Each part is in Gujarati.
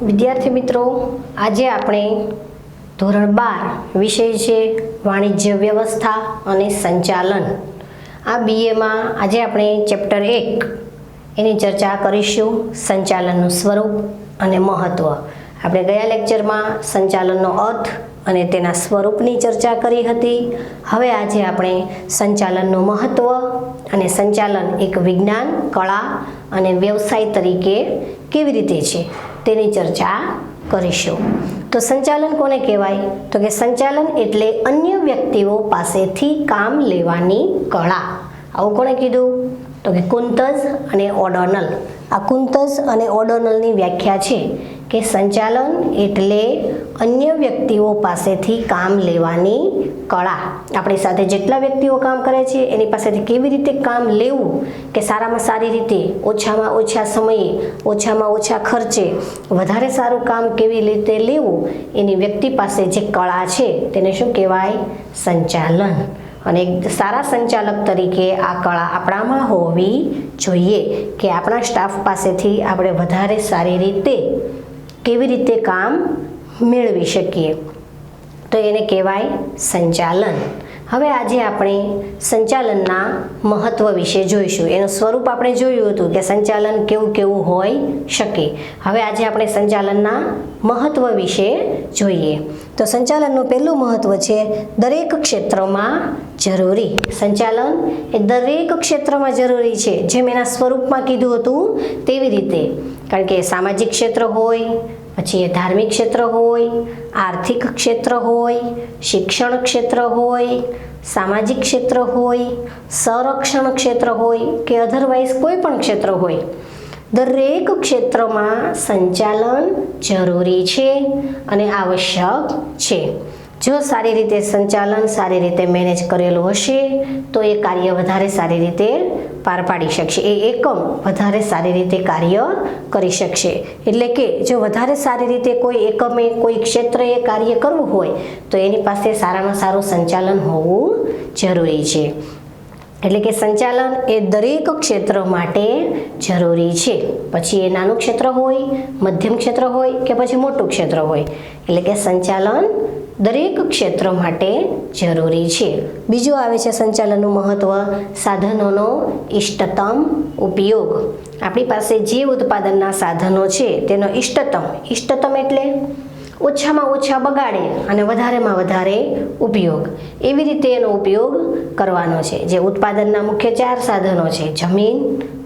વિદ્યાર્થી મિત્રો, આજે આપણે ધોરણ 12 વિષય છે વાણિજ્ય વ્યવસ્થા અને સંચાલન. આ બીએમાં આજે આપણે ચેપ્ટર 1 એની ચર્ચા કરીશું. સંચાલનનું સ્વરૂપ અને મહત્ત્વ. આપણે ગયા લેક્ચરમાં સંચાલનનો અર્થ અને તેના સ્વરૂપની ચર્ચા કરી હતી. હવે આજે આપણે સંચાલનનું મહત્ત્વ અને સંચાલન એક વિજ્ઞાન, કળા અને વ્યવસાય તરીકે કેવી રીતે છે તેની ચર્ચા કરીશું. તો સંચાલન કોને કહેવાય? તો કે સંચાલન એટલે અન્ય વ્યક્તિઓ પાસેથી કામ લેવાની કળા. આવું કોણે કીધું? તો કે કુંતઝ અને ઓડોનલ. આ કુંતઝ અને ઓડોનલની વ્યાખ્યા છે કે સંચાલન એટલે અન્ય વ્યક્તિઓ પાસેથી કામ લેવાની કળા. આપણી સાથે જેટલા વ્યક્તિઓ કામ કરે છે એની પાસેથી કેવી રીતે કામ લેવું કે સારામાં સારી રીતે, ઓછામાં ઓછા સમયે, ઓછામાં ઓછા ખર્ચે વધારે સારું કામ કેવી રીતે લેવું, એની વ્યક્તિ પાસે જે કળા છે તેને શું કહેવાય? સંચાલન. અને એક સારા સંચાલક તરીકે આ કળા આપણામાં હોવી જોઈએ કે આપણા સ્ટાફ પાસેથી આપણે વધારે સારી રીતે કેવી રીતે કામ મેળવી શકીએ, તો એને કહેવાય સંચાલન. હવે આજે આપણે સંચાલનના મહત્ત્વ વિશે જોઈશું. એનું સ્વરૂપ આપણે જોયું હતું કે સંચાલન કેવું કેવું હોઈ શકે. હવે આજે આપણે સંચાલનના મહત્ત્વ વિશે જોઈએ. તો સંચાલનનું પહેલું મહત્ત્વ છે દરેક ક્ષેત્રમાં જરૂરી. સંચાલન એ દરેક ક્ષેત્રમાં જરૂરી છે. જેમ એના સ્વરૂપમાં કીધું હતું તેવી રીતે. કારણ કે સામાજિક ક્ષેત્ર હોય, પછી એ ધાર્મિક ક્ષેત્ર હોય, આર્થિક ક્ષેત્ર હોય, શિક્ષણ ક્ષેત્ર હોય, સામાજિક ક્ષેત્ર હોય, સંરક્ષણ ક્ષેત્ર હોય કે અધરવાઇઝ કોઈ પણ ક્ષેત્ર હોય, દરેક ક્ષેત્રમાં સંચાલન જરૂરી છે અને આવશ્યક છે. જો સારી રીતે સંચાલન સારી રીતે મેનેજ કરેલું હશે તો એ કાર્ય વધારે સારી રીતે પાર પાડી શકશે. એ એકમ વધારે સારી રીતે કાર્ય કરી શકશે. એટલે કે જો વધારે સારી રીતે કોઈ એકમે, કોઈ ક્ષેત્રએ કાર્ય કરવું હોય તો એની પાસે સારામાં સારું સંચાલન હોવું જરૂરી છે. એટલે કે સંચાલન એ દરેક ક્ષેત્ર માટે જરૂરી છે. પછી એ નાનું ક્ષેત્ર હોય, મધ્યમ ક્ષેત્ર હોય કે પછી મોટું ક્ષેત્ર હોય, એટલે કે સંચાલન દરેક ક્ષેત્ર માટે જરૂરી છે. બીજું આવે છે સંચાલનનું મહત્ત્વ સાધનોનો ઇષ્ટતમ ઉપયોગ. આપણી પાસે જે ઉત્પાદનના સાધનો છે તેનો ઇષ્ટતમ એટલે ઓછામાં ઓછા બગાડે અને વધારેમાં વધારે ઉપયોગ, એવી રીતે એનો ઉપયોગ કરવાનો છે. જે ઉત્પાદનના મુખ્ય 4 સાધનો છે: જમીન,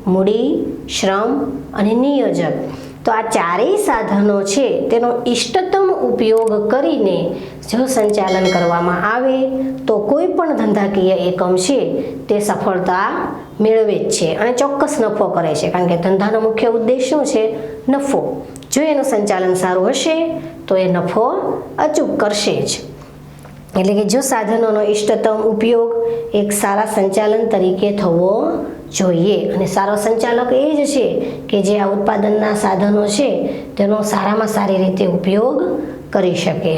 મૂડી, શ્રમ અને નિયોજક. તો આ ચારેય સાધનો છે તેનો ઇષ્ટતમ ઉપયોગ કરીને જો સંચાલન કરવામાં આવે તો કોઈ પણ ધંધાકીય એકમ છે તે સફળતા મેળવે જ છે અને ચોક્કસ નફો કરે છે. કારણ કે ધંધાનો મુખ્ય ઉદ્દેશ શું છે? નફો. જો એનું સંચાલન સારું હશે તો એ નફો અચૂક કરશે જ. એટલે કે જો સાધનોનો ઇષ્ટતમ ઉપયોગ એક સારા સંચાલન તરીકે થવો જોઈએ. અને સારો સંચાલક એ જ છે કે જે આ ઉત્પાદનના સાધનો છે તેનો સારામાં સારી રીતે ઉપયોગ કરી શકે.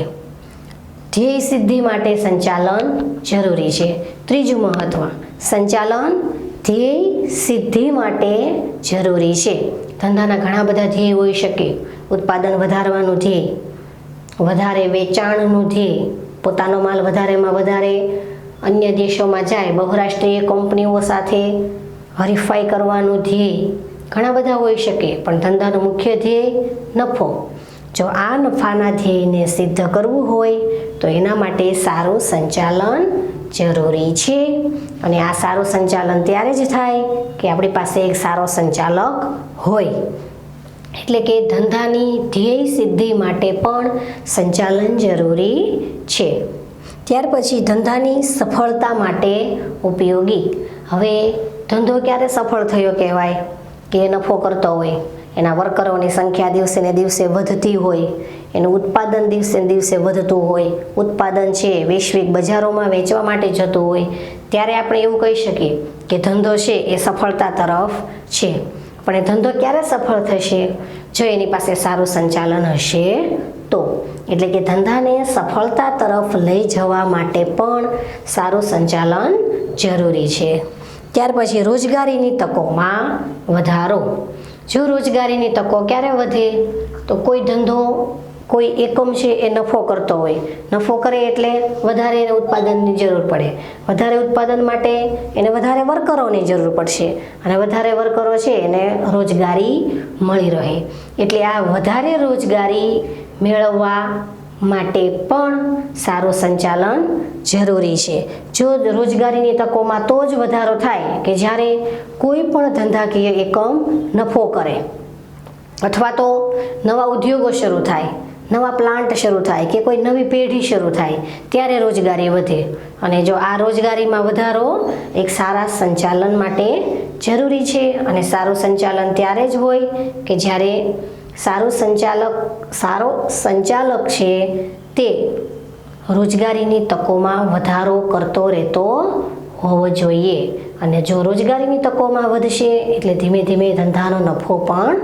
ધ્યેય સિદ્ધિ માટે સંચાલન જરૂરી છે. ત્રીજું મહત્ત્વ, સંચાલન ધ્યેય સિદ્ધિ માટે જરૂરી છે. ધંધાના ઘણા બધા ધ્યેય હોઈ શકે. ઉત્પાદન વધારવાનું ધ્યેય, વધારે વેચાણનું ધ્યેય, પોતાનો માલ વધારેમાં વધારે અન્ય દેશોમાં જાય, બહુરાષ્ટ્રીય કંપનીઓ સાથે હરીફાઈ કરવાનું ધ્યેય, ઘણા બધા હોઈ શકે. પણ ધંધાનો મુખ્ય ધ્યેય નફો. જો આ નફાના ધ્યેયને સિદ્ધ કરવું હોય તો એના માટે સારું સંચાલન જરૂરી છે. અને આ સારું સંચાલન ત્યારે જ થાય કે આપણી પાસે એક સારો સંચાલક હોય. એટલે કે ધંધાની ધ્યેય સિદ્ધિ માટે પણ સંચાલન જરૂરી છે. ત્યાર પછી ધંધાની સફળતા માટે ઉપયોગી. હવે ધંધો ક્યારે સફળ થયો કહેવાય? કે નફો કરતો હોય, એના વર્કરોની સંખ્યા દિવસે ને દિવસે વધતી હોય, એનું ઉત્પાદન દિવસે ને દિવસે વધતું હોય, ઉત્પાદન છે વૈશ્વિક બજારોમાં વેચવા માટે જતું હોય, ત્યારે આપણે એવું કહી શકીએ કે ધંધો છે એ સફળતા તરફ છે. પણ એ ધંધો ક્યારે સફળ થશે? જો એની પાસે સારું સંચાલન હશે તો. એટલે કે ધંધાને સફળતા તરફ લઈ જવા માટે પણ સારું સંચાલન જરૂરી છે. ત્યાર પછી રોજગારીની તકોમાં વધારો. જો રોજગારીની તકો ક્યારે વધે? તો કોઈ ધંધો કોઈ એકમ છે એ નફો કરતો હોય, નફો કરે એટલે વધારે એને ઉત્પાદનની જરૂર પડે, વધારે ઉત્પાદન માટે એને વધારે વર્કરોની જરૂર પડશે અને વધારે વર્કરો છે એને રોજગારી મળી રહે. એટલે આ વધારે રોજગારી મેળવવા માટે પણ સારું સંચાલન જરૂરી છે. જો રોજગારીની તકોમાં તો જ વધારો થાય કે જ્યારે કોઈ પણ ધંધાકીય એકમ નફો કરે અથવા તો નવા ઉદ્યોગો શરૂ થાય, નવા પ્લાન્ટ શરૂ થાય કે કોઈ નવી પેઢી શરૂ થાય ત્યારે રોજગારી વધે. અને જો આ રોજગારીમાં વધારો એક સારા સંચાલન માટે જરૂરી છે. અને સારું સંચાલન ત્યારે જ હોય કે જ્યારે સારો સંચાલક છે તે રોજગારીની તકોમાં વધારો કરતો રહેતો હોવો જોઈએ. અને જો રોજગારીની તકોમાં વધશે એટલે ધીમે ધીમે ધંધાનો નફો પણ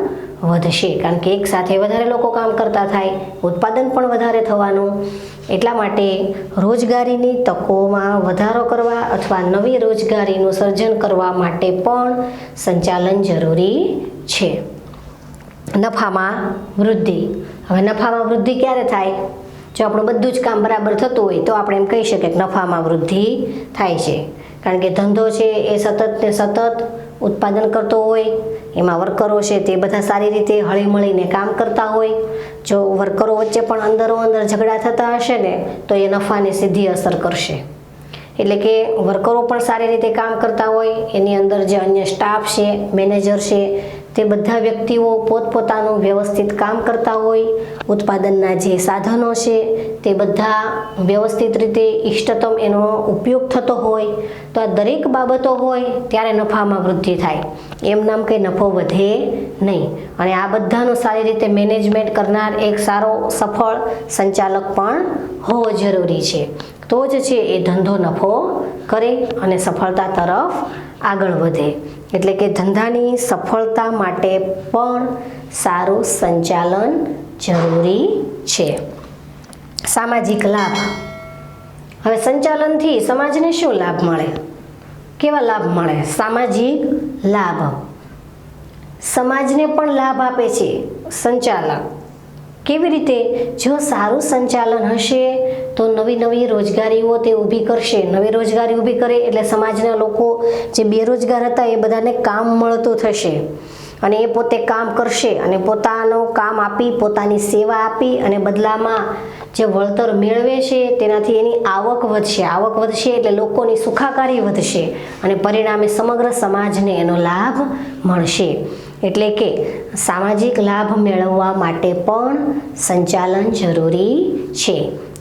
વધશે, કારણ કે એક સાથે વધારે લોકો કામ કરતા થાય, ઉત્પાદન પણ વધારે થવાનું. એટલા માટે રોજગારીની તકોમાં વધારો કરવા અથવા નવી રોજગારીનું સર્જન કરવા માટે પણ સંચાલન જરૂરી છે. નફામાં વૃદ્ધિ. હવે નફામાં વૃદ્ધિ ક્યારે થાય? જો આપણું બધું જ કામ બરાબર થતું હોય તો આપણે એમ કહી શકીએ કે નફામાં વૃદ્ધિ થાય છે. કારણ કે ધંધો છે એ સતત ને સતત ઉત્પાદન કરતો હોય, એમાં વર્કરો છે તે બધા સારી રીતે હળીમળીને કામ કરતા હોય. જો વર્કરો વચ્ચે પણ અંદરો અંદર ઝઘડા થતા હશે ને તો એ નફાને સીધી અસર કરશે. એટલે કે વર્કરો પણ સારી રીતે કામ કરતા હોય, એની અંદર જે અન્ય સ્ટાફ છે, મેનેજર છે, તે બધા વ્યક્તિઓ પોતપોતાનું વ્યવસ્થિત કામ કરતા હોય, ઉત્પાદનના જે સાધનો છે તે બધા વ્યવસ્થિત રીતે ઇષ્ટતમ એનો ઉપયોગ થતો હોય, તો આ દરેક બાબતો હોય ત્યારે નફામાં વૃદ્ધિ થાય. એમ નામ કે નફો વધે નહીં. અને આ બધાનું સારી રીતે મેનેજમેન્ટ કરનાર એક સારો સફળ સંચાલક પણ હોવો જરૂરી છે. તો જ છે એ ધંધો નફો કરે અને સફળતા તરફ આગળ વધે. એટલે કે ધંધાની સફળતા માટે પણ સારું સંચાલન જરૂરી છે. સામાજિક લાભ. હવે સંચાલનથી સમાજને શું લાભ મળે? કેવા લાભ મળે? સામાજિક લાભ. સમાજને પણ લાભ આપે છે સંચાલક. કેવી રીતે? જો સારું સંચાલન હશે તો નવી નવી રોજગારીઓ તે ઊભી કરશે. નવી રોજગારી ઊભી કરે એટલે સમાજના લોકો જે બેરોજગાર હતા એ બધાને કામ મળતું થશે અને એ પોતે કામ કરશે અને પોતાનું કામ આપી, પોતાની સેવા આપી અને બદલામાં જે વળતર મેળવે છે તેનાથી એની આવક વધશે. આવક વધશે એટલે લોકોની સુખાકારી વધશે અને પરિણામે સમગ્ર સમાજને એનો લાભ મળશે. એટલે કે સામાજિક લાભ મેળવવા માટે પણ સંચાલન જરૂરી છે.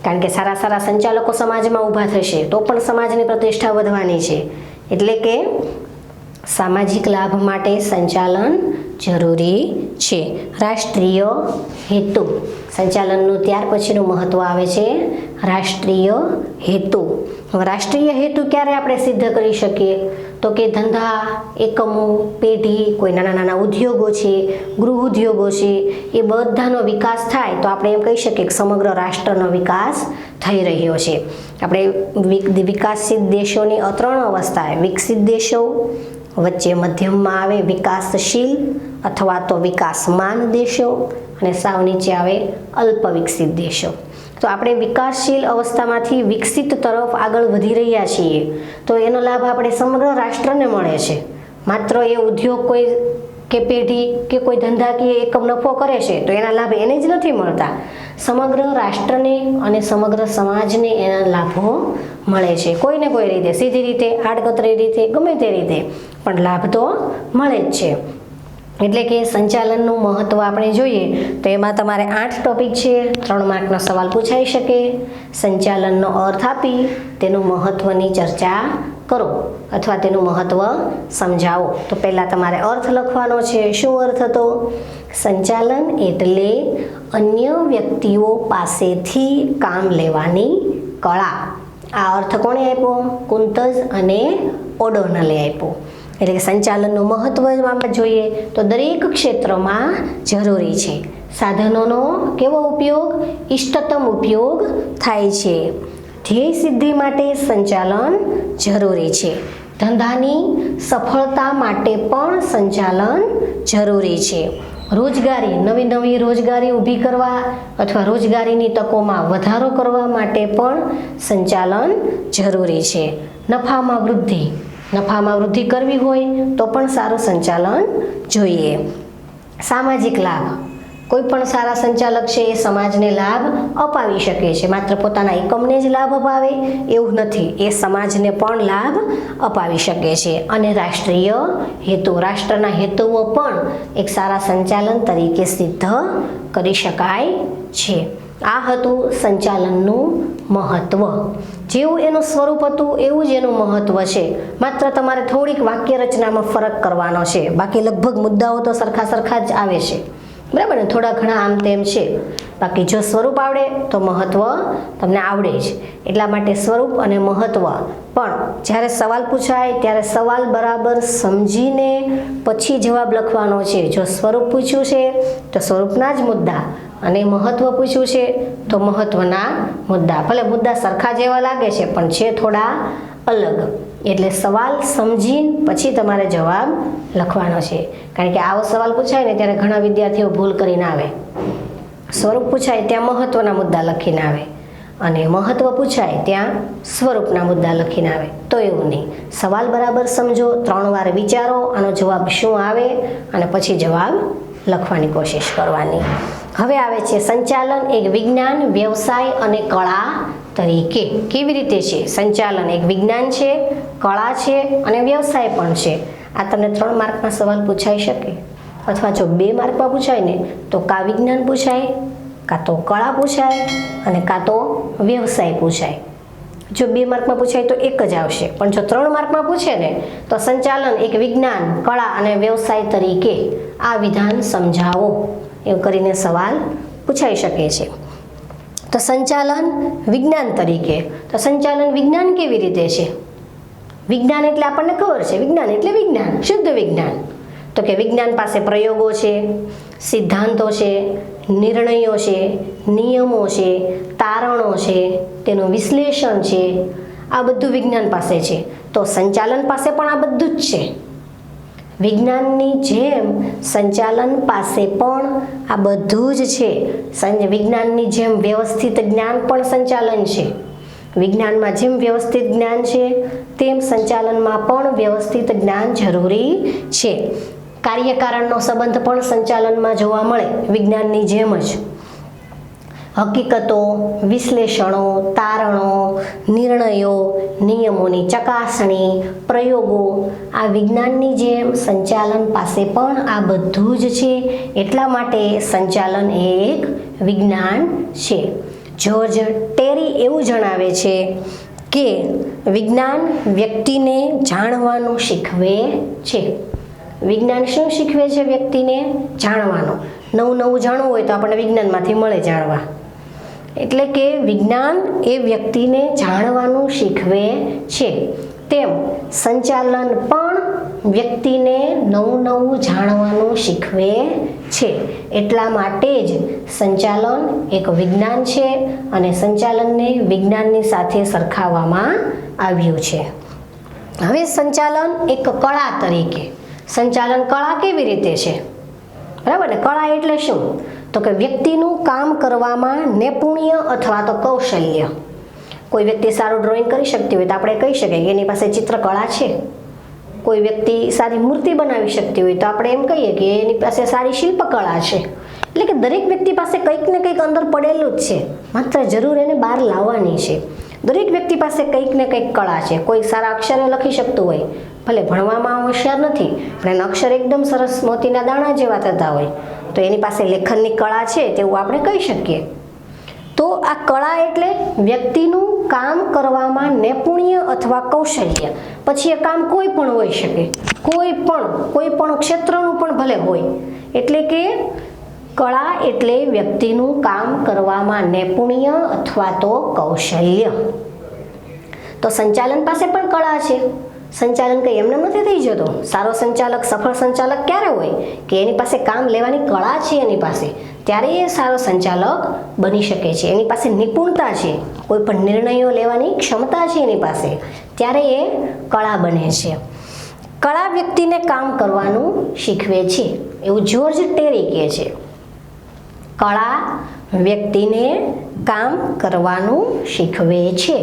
કારણ કે સારા સારા સંચાલકો સમાજમાં ઊભા થશે તો પણ સમાજની પ્રતિષ્ઠા વધવાની છે. એટલે કે સામાજિક લાભ માટે સંચાલન જરૂરી છે. રાષ્ટ્રીય હેતુ. સંચાલનનું ત્યાર પછીનું મહત્વ આવે છે રાષ્ટ્રીય હેતુ. રાષ્ટ્રીય હેતુ ક્યારે આપણે સિદ્ધ કરી શકીએ? તો કે ધંધા, એકમો, પેઢી, કોઈ નાના નાના ઉદ્યોગો છે, ગૃહ ઉદ્યોગો છે, એ બધાનો વિકાસ થાય તો આપણે એમ કહી શકીએ કે સમગ્ર રાષ્ટ્રનો વિકાસ થઈ રહ્યો છે. આપણે વિકાસશીલ દેશોની 3 અવસ્થા: વિકસિત દેશો, વચ્ચે મધ્યમમાં આવે વિકાસશીલ અથવા તો વિકાસમાન દેશો અને સાવ નીચે આવે અલ્પ વિકસિત દેશો. તો આપણે વિકાસશીલ અવસ્થામાંથી વિકસિત તરફ આગળ વધી રહ્યા છીએ તો એનો લાભ આપણે સમગ્ર રાષ્ટ્રને મળે છે. માત્ર એ ઉદ્યોગ કોઈ કે પેઢી કે કોઈ ધંધાકીય એકમ નફો કરે છે તો એના લાભ એને જ નથી મળતા, સમગ્ર રાષ્ટ્રને અને સમગ્ર સમાજને એના લાભો મળે છે. કોઈને કોઈ રીતે, સીધી રીતે, આડકતરી રીતે, ગમે તે રીતે પણ લાભ તો મળે જ છે. એટલે કે સંચાલનનું મહત્વ આપણે જોઈએ તો એમાં તમારે 8 ટોપિક છે. 3 માર્કનો સવાલ પૂછાઈ શકે. સંચાલનનો અર્થ આપી તેનું મહત્વની ચર્ચા કરો અથવા તેનું મહત્વ સમજાવો. તો પહેલાં તમારે અર્થ લખવાનો છે. શું અર્થ હતો? સંચાલન એટલે અન્ય વ્યક્તિઓ પાસેથી કામ લેવાની કળા. આ અર્થ કોણે આપ્યો? કુંતઝ અને ઓડોનલે આપ્યો. એટલે કે સંચાલનનું મહત્વ આપણે જોઈએ તો દરેક ક્ષેત્રમાં જરૂરી છે. સાધનોનો કેવો ઉપયોગ? ઇષ્ટતમ ઉપયોગ થાય છે. ધ્યેય સિદ્ધિ માટે સંચાલન જરૂરી છે. ધંધાની સફળતા માટે પણ સંચાલન જરૂરી છે. રોજગારી, નવી નવી રોજગારી ઊભી કરવા અથવા રોજગારીની તકોમાં વધારો કરવા માટે પણ સંચાલન જરૂરી છે. નફામાં વૃદ્ધિ કરવી હોય તો પણ સારું સંચાલન જોઈએ. સામાજિક લાભ, કોઈ પણ સારા સંચાલક છે એ સમાજને લાભ અપાવી શકે છે. માત્ર પોતાના એકમને જ લાભ અપાવે એવું નથી, એ સમાજને પણ લાભ અપાવી શકે છે. અને રાષ્ટ્રીય હેતુ, રાષ્ટ્રના હેતુઓ પણ એક સારા સંચાલન તરીકે સિદ્ધ કરી શકાય છે. આ હતું સંચાલનનું મહત્વ. જેવું એનું સ્વરૂપ હતું એવું જ એનું મહત્વ છે. માત્ર તમારે થોડીક વાક્ય રચનામાં ફરક કરવાનો છે, બાકી લગભગ મુદ્દાઓ તો સરખા જ આવે છે. બરાબર ને? થોડા ઘણા આમ તેમ છે, બાકી જો સ્વરૂપ આવડે તો મહત્વ તમને આવડે જ. એટલા માટે સ્વરૂપ અને મહત્વ પણ જ્યારે સવાલ પૂછાય ત્યારે સવાલ બરાબર સમજીને પછી જવાબ લખવાનો છે. જો સ્વરૂપ પૂછ્યું છે તો સ્વરૂપના જ મુદ્દા, અને મહત્વ પૂછ્યું છે તો મહત્વના મુદ્દા. ભલે મુદ્દા સરખા જેવા લાગે છે પણ છે થોડા અલગ. એટલે સવાલ સમજીને પછી તમારે જવાબ લખવાનો છે. કારણ કે આવો સવાલ પૂછાય ને ત્યારે ઘણા વિદ્યાર્થીઓ ભૂલ કરીને આવે. સ્વરૂપ પૂછાય ત્યાં મહત્વના મુદ્દા લખીને આવે, અને મહત્વ પૂછાય ત્યાં સ્વરૂપના મુદ્દા લખીને આવે. તો એવું નહીં, સવાલ બરાબર સમજો, 3 વાર વિચારો આનો જવાબ શું આવે, અને પછી જવાબ લખવાની કોશિશ કરવાની. હવે આવે છે સંચાલન એક વિજ્ઞાન, વ્યવસાય અને કળા તરીકે. કેવી રીતે છે? સંચાલન એક વિજ્ઞાન છે, કળા છે અને વ્યવસાય પણ છે. આ તમને 3 માર્કમાં સવાલ પૂછાઈ શકે, અથવા જો 2 માર્કમાં પૂછાય ને તો કાં વિજ્ઞાન પૂછાય, કાં તો કળા પૂછાય, અને કાં તો વ્યવસાય પૂછાય. જો 2 માર્કમાં પૂછાય તો એક જ આવશે, પણ જો 3 માર્કમાં પૂછે ને તો સંચાલન એક વિજ્ઞાન, કળા અને વ્યવસાય તરીકે આ વિધાન સમજાવો, એવું કરીને સવાલ પૂછાઈ શકે છે. તો સંચાલન વિજ્ઞાન તરીકે, તો સંચાલન વિજ્ઞાન કેવી રીતે છે? વિજ્ઞાન એટલે આપણને ખબર છે, વિજ્ઞાન એટલે વિજ્ઞાન, શુદ્ધ વિજ્ઞાન. તો કે વિજ્ઞાન પાસે પ્રયોગો છે, સિદ્ધાંતો છે, નિર્ણયો છે, નિયમો છે, તારણો છે, તેનું વિશ્લેષણ છે, આ બધું વિજ્ઞાન પાસે છે. તો સંચાલન પાસે પણ આ બધું જ છે. વિજ્ઞાનની જેમ સંચાલન પાસે પણ આ બધું જ છે. વિજ્ઞાનની જેમ વ્યવસ્થિત જ્ઞાન પણ સંચાલન છે. વિજ્ઞાનમાં જેમ વ્યવસ્થિત જ્ઞાન છે તેમ સંચાલનમાં પણ વ્યવસ્થિત જ્ઞાન જરૂરી છે. કાર્યકારણનો સંબંધ પણ સંચાલનમાં જોવા મળે, વિજ્ઞાનની જેમ જ. હકીકતો, વિશ્લેષણો, તારણો, નિર્ણયો, નિયમોની ચકાસણી, પ્રયોગો, આ વિજ્ઞાનની જેમ સંચાલન પાસે પણ આ બધું જ છે. એટલા માટે સંચાલન એક વિજ્ઞાન છે. જ્યોર્જ ટેરી એવું જણાવે છે કે વિજ્ઞાન વ્યક્તિને જાણવાનું શીખવે છે. વિજ્ઞાન શું શીખવે છે? વ્યક્તિને જાણવાનું. નવું જાણવું હોય તો આપણને વિજ્ઞાનમાંથી મળે જાણવા. એટલે કે વિજ્ઞાન એ વ્યક્તિને જાણવાનું શીખવે છે, તેમ સંચાલન પણ વ્યક્તિને નવું જાણવાનું શીખવે છે. એટલા માટે જ સંચાલન એક વિજ્ઞાન છે, અને સંચાલનને વિજ્ઞાનની સાથે સરખાવવામાં આવ્યું છે. હવે સંચાલન એક કળા તરીકે, સંચાલન કળા કેવી રીતે છે? બરાબર ને? કળા એટલે શું? તો કે વ્યક્તિનું કામ કરવામાં નૈપુણ્ય અથવા તો કૌશલ્ય. કોઈ વ્યક્તિ સારું ડ્રોઈંગ કરી શકતી હોય તો આપણે કહી શકીએ કે એની પાસે ચિત્રકળા છે. કોઈ વ્યક્તિ સારી મૂર્તિ બનાવી શકતી હોય તો આપણે એમ કહીએ કે એની પાસે સારી શિલ્પકળા છે. એટલે કે દરેક વ્યક્તિ પાસે કંઈક ને કંઈક અંદર પડેલું જ છે, માત્ર જરૂર એને બહાર લાવવાની છે. દરેક વ્યક્તિ પાસે કંઈક ને કંઈક કળા છે. કોઈ સારા અક્ષરે લખી શકતું હોય, ભલે ભણવામાં હોશિયાર નથી પણ એના અક્ષર એકદમ સરસ મોતીના દાણા જેવા થતા હોય, તો એની પાસે લેખનની કળા છે તેવું આપણે કહી શકીએ. તો આ કળા એટલે વ્યક્તિનું કામ કરવામાં નૈપુણ્ય અથવા કૌશલ્ય. પછી એ કામ કોઈ પણ હોઈ શકે, કોઈ પણ ક્ષેત્રનું પણ ભલે હોય. એટલે કે કળા એટલે વ્યક્તિનું કામ કરવામાં નૈપુણ્ય અથવા તો કૌશલ્ય. તો સંચાલન પાસે પણ કળા છે. સંચાલન કંઈ એમને નથી થઈ જતો. સારો સંચાલક, સફળ સંચાલક ક્યારે હોય? કે એની પાસે કામ લેવાની કળા છે એની પાસે, ત્યારે એ સારો સંચાલક બની શકે છે. એની પાસે નિપુણતા છે, કોઈ પણ નિર્ણયો લેવાની ક્ષમતા છે એની પાસે, ત્યારે એ કળા બને છે. કળા વ્યક્તિને કામ કરવાનું શીખવે છે એવું જ્યોર્જ ટેરી કહે છે. કળા વ્યક્તિને કામ કરવાનું શીખવે છે.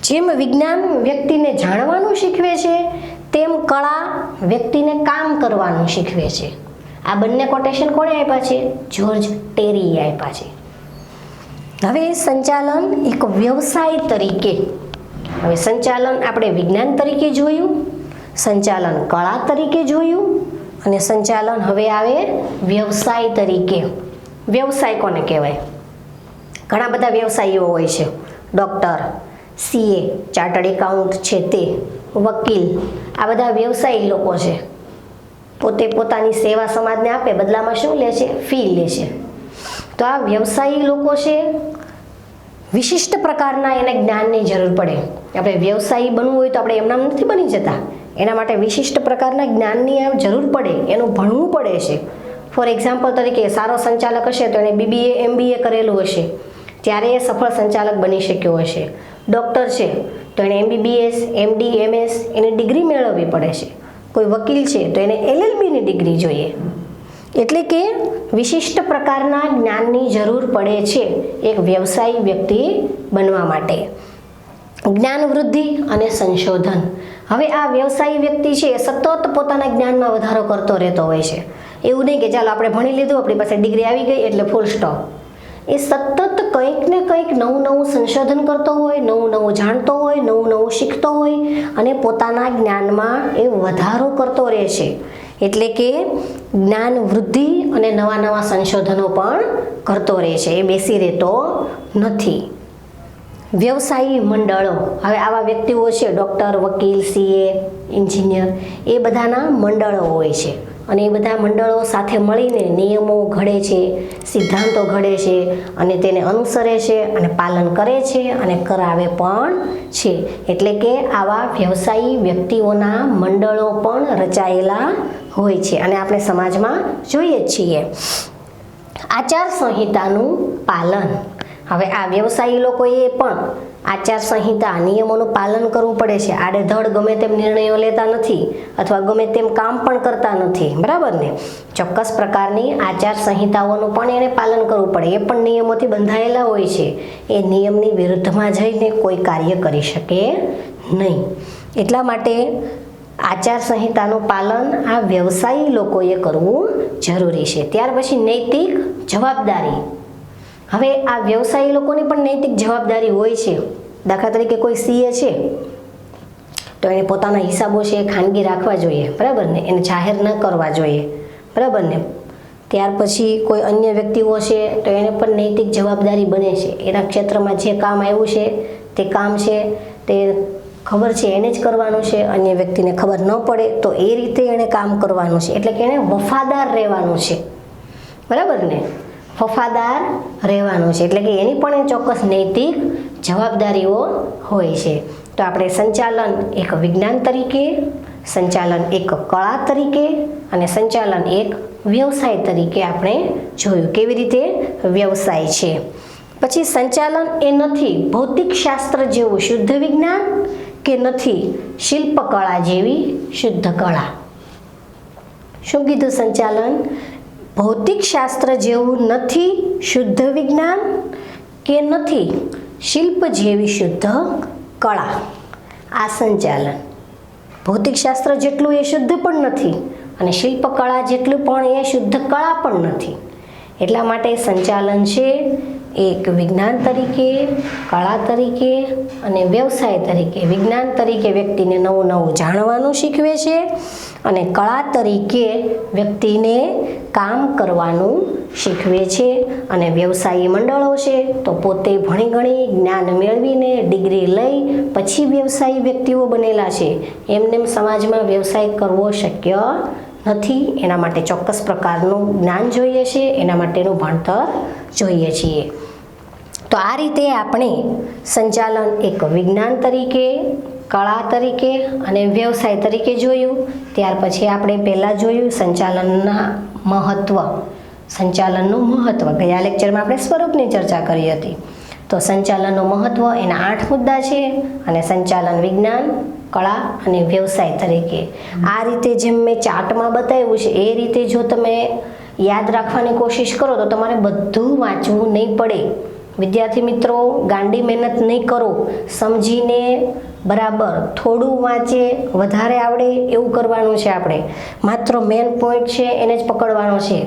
જેમ વિજ્ઞાન વ્યક્તિને જાણવાનું શીખવે છે તેમ કળા વ્યક્તિને કામ કરવાનું શીખવે છે. આ બંને કોટેશન કોણે આપ્યા છે? જ્યોર્જ ટેરીએ આપ્યા છે. હવે સંચાલન એક વ્યવસાય તરીકે, હવે સંચાલન આપણે વિજ્ઞાન તરીકે જોયું, સંચાલન કળા તરીકે જોયું અને સંચાલન હવે આવે વ્યવસાય તરીકે. વ્યવસાય કોને કહેવાય? ઘણા બધા વ્યવસાયીઓ હોય છે. ડૉક્ટર, સીએ, ચાર્ટર્ડ એકાઉન્ટ છે તે, વકીલ, આ બધા વ્યવસાયી લોકો છે. પોતે પોતાની સેવા સમાજને આપે, બદલામાં શું લે છે? ફી લે છે. તો આ વ્યવસાયી લોકો છે, વિશિષ્ટ પ્રકારના એને જ્ઞાનની જરૂર પડે. આપણે વ્યવસાયી બનવું હોય તો આપણે એમનામ નથી બની જતા. એના માટે વિશિષ્ટ પ્રકારના જ્ઞાનની જરૂર પડે, એનું ભણવું પડે છે. ફોર એક્ઝામ્પલ તરીકે સારો સંચાલક હશે તો એને BBA MBA કરેલું હશે, ત્યારે એ સફળ સંચાલક બની શક્યો હશે. ડૉક્ટર છે તો એને MBBS MD MS એની ડિગ્રી મેળવવી પડે છે. કોઈ વકીલ છે તો એને LLBની ડિગ્રી જોઈએ. એટલે કે વિશિષ્ટ પ્રકારના જ્ઞાનની જરૂર પડે છે એક વ્યવસાયી વ્યક્તિ બનવા માટે. જ્ઞાન વૃદ્ધિ અને સંશોધન. હવે આ વ્યવસાયી વ્યક્તિ છે એ સતત પોતાના જ્ઞાનમાં વધારો કરતો રહેતો હોય છે. એવું નહીં કે ચાલો આપણે ભણી લીધું, આપણી પાસે ડિગ્રી આવી ગઈ એટલે ફૂલ સ્ટોપ. એ સતત કંઈક ને કંઈક નવું નવું સંશોધન કરતો હોય, નવું નવું જાણતો હોય, નવું નવું શીખતો હોય અને પોતાના જ્ઞાનમાં એ વધારો કરતો રહે છે. એટલે કે જ્ઞાન વૃદ્ધિ અને નવા નવા સંશોધનો પણ કરતો રહે છે, એ બેસી રહેતો નથી. વ્યવસાયી મંડળો. હવે આવા વ્યક્તિઓ છે, ડૉક્ટર, વકીલ, CA, એન્જિનિયર, એ બધાના મંડળો હોય છે અને એ બધા મંડળો સાથે મળીને નિયમો ઘડે છે, સિદ્ધાંતો ઘડે છે અને તેને અનુસરે છે અને પાલન કરે છે અને કરાવે પણ છે. એટલે કે આવા વ્યવસાયી વ્યક્તિઓના મંડળો પણ રચાયેલા હોય છે અને આપણે સમાજમાં જોઈએ જ છીએ. આચાર સંહિતાનું પાલન. હવે આ વ્યવસાયી લોકોએ પણ આચાર સંહિતા, નિયમોનું પાલન કરવું પડે છે. આડેધડ ગમે તેમ નિર્ણયો લેતા નથી અથવા ગમે તેમ કામ પણ કરતા નથી, બરાબર ને? ચોક્કસ પ્રકારની આચાર સંહિતાઓનું પણ એને પાલન કરવું પડે. એ પણ નિયમોથી બંધાયેલા હોય છે. એ નિયમની વિરુદ્ધમાં જઈને કોઈ કાર્ય કરી શકે નહીં. એટલા માટે આચાર સંહિતાનું પાલન આ વ્યવસાયી લોકોએ કરવું જરૂરી છે. ત્યાર પછી નૈતિક જવાબદારી. હવે આ વ્યવસાયી લોકોની પણ નૈતિક જવાબદારી હોય છે. દાખલા તરીકે કોઈ CA છે તો એને પોતાના હિસાબો છે એ ખાનગી રાખવા જોઈએ, બરાબર ને? એને જાહેર ન કરવા જોઈએ, બરાબર ને? ત્યાર પછી કોઈ અન્ય વ્યક્તિઓ છે તો એને પણ નૈતિક જવાબદારી બને છે. એના ક્ષેત્રમાં જે કામ આવ્યું છે તે કામ છે તે ખબર છે એને જ કરવાનું છે, અન્ય વ્યક્તિને ખબર ન પડે તો એ રીતે એણે કામ કરવાનું છે. એટલે કે એણે વફાદાર રહેવાનું છે, બરાબર ને? વફાદાર રહેવાનું છે. એટલે કે એની પણ ચોક્કસ નૈતિક જવાબદારીઓ હોય છે. તો આપણે સંચાલન એક વિજ્ઞાન તરીકે, સંચાલન એક કળા તરીકે અને સંચાલન એક વ્યવસાય તરીકે આપણે જોયું કેવી રીતે વ્યવસાય છે. પછી સંચાલન એ નથી ભૌતિક શાસ્ત્ર જેવું શુદ્ધ વિજ્ઞાન કે નથી શિલ્પકળા જેવી શુદ્ધ કળા. શું કીધું? સંચાલન ભૌતિક શાસ્ત્ર જેવું નથી શુદ્ધ વિજ્ઞાન કે નથી શિલ્પ જેવી શુદ્ધ કળા. આ સંચાલન ભૌતિક શાસ્ત્ર જેટલું એ શુદ્ધ પણ નથી અને શિલ્પકળા જેટલું પણ એ શુદ્ધ કળા પણ નથી. એટલા માટે સંચાલન છે એક વિજ્ઞાન તરીકે, કળા તરીકે અને વ્યવસાય તરીકે. વિજ્ઞાન તરીકે વ્યક્તિને નવું નવું જાણવાનું શીખવે છે અને કળા તરીકે વ્યક્તિને કામ કરવાનું શીખવે છે. અને વ્યવસાયી મંડળો છે તો પોતે ભણી ગણી જ્ઞાન મેળવીને ડિગ્રી લઈ પછી વ્યવસાયી વ્યક્તિઓ બનેલા છે. એમને સમાજમાં વ્યવસાય કરવો શક્ય નથી. એના માટે ચોક્કસ પ્રકારનું જ્ઞાન જોઈએ છે, એના માટેનું ભણતર જોઈએ છીએ. તો આ રીતે આપણે સંચાલન એક વિજ્ઞાન તરીકે, કળા તરીકે અને વ્યવસાય તરીકે જોયું. ત્યાર પછી આપણે પહેલાં જોયું સંચાલનના મહત્ત્વ. સંચાલનનું મહત્ત્વ ગયા લેક્ચરમાં આપણે સ્વરૂપની ચર્ચા કરી હતી. તો સંચાલનનું મહત્ત્વ એના 8 મુદ્દા છે અને સંચાલન વિજ્ઞાન, કળા અને વ્યવસાય તરીકે. આ રીતે જેમ મેં ચાર્ટમાં બતાવ્યું છે એ રીતે જો તમે યાદ રાખવાની કોશિશ કરો તો તમારે બધું વાંચવું નહીં પડે. વિદ્યાર્થી મિત્રો, ગાંડી મહેનત નહીં કરો, સમજીને બરાબર થોડું વાંચે વધારે આવડે એવું કરવાનું છે. આપણે માત્ર મેન પોઈન્ટ છે એને જ પકડવાનો છે.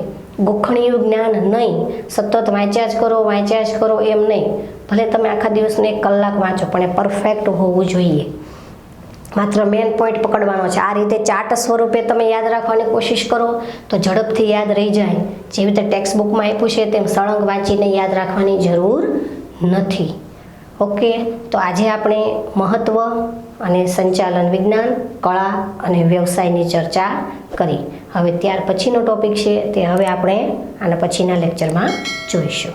ગોખણિયું જ્ઞાન નહીં, સતત વાંચ્યા જ કરો એમ નહીં. ભલે તમે આખા દિવસને 1 કલાક વાંચો પણ એ પરફેક્ટ હોવું જોઈએ. માત્ર મેન પોઈન્ટ પકડવાનો છે. આ રીતે ચાર્ટ સ્વરૂપે તમે યાદ રાખવાની કોશિશ કરો તો ઝડપથી યાદ રહી જાય. જેવી રીતે ટેક્સ્ટ બુકમાં આપ્યું છે તેમ સળંગ વાંચીને યાદ રાખવાની જરૂર નથી. ઓકે, તો આજે આપણે મહત્વ અને સંચાલન વિજ્ઞાન, કળા અને વ્યવસાયની ચર્ચા કરી. હવે ત્યાર પછીનો ટોપિક છે તે હવે આપણે આના પછીના લેક્ચરમાં જોઈશું.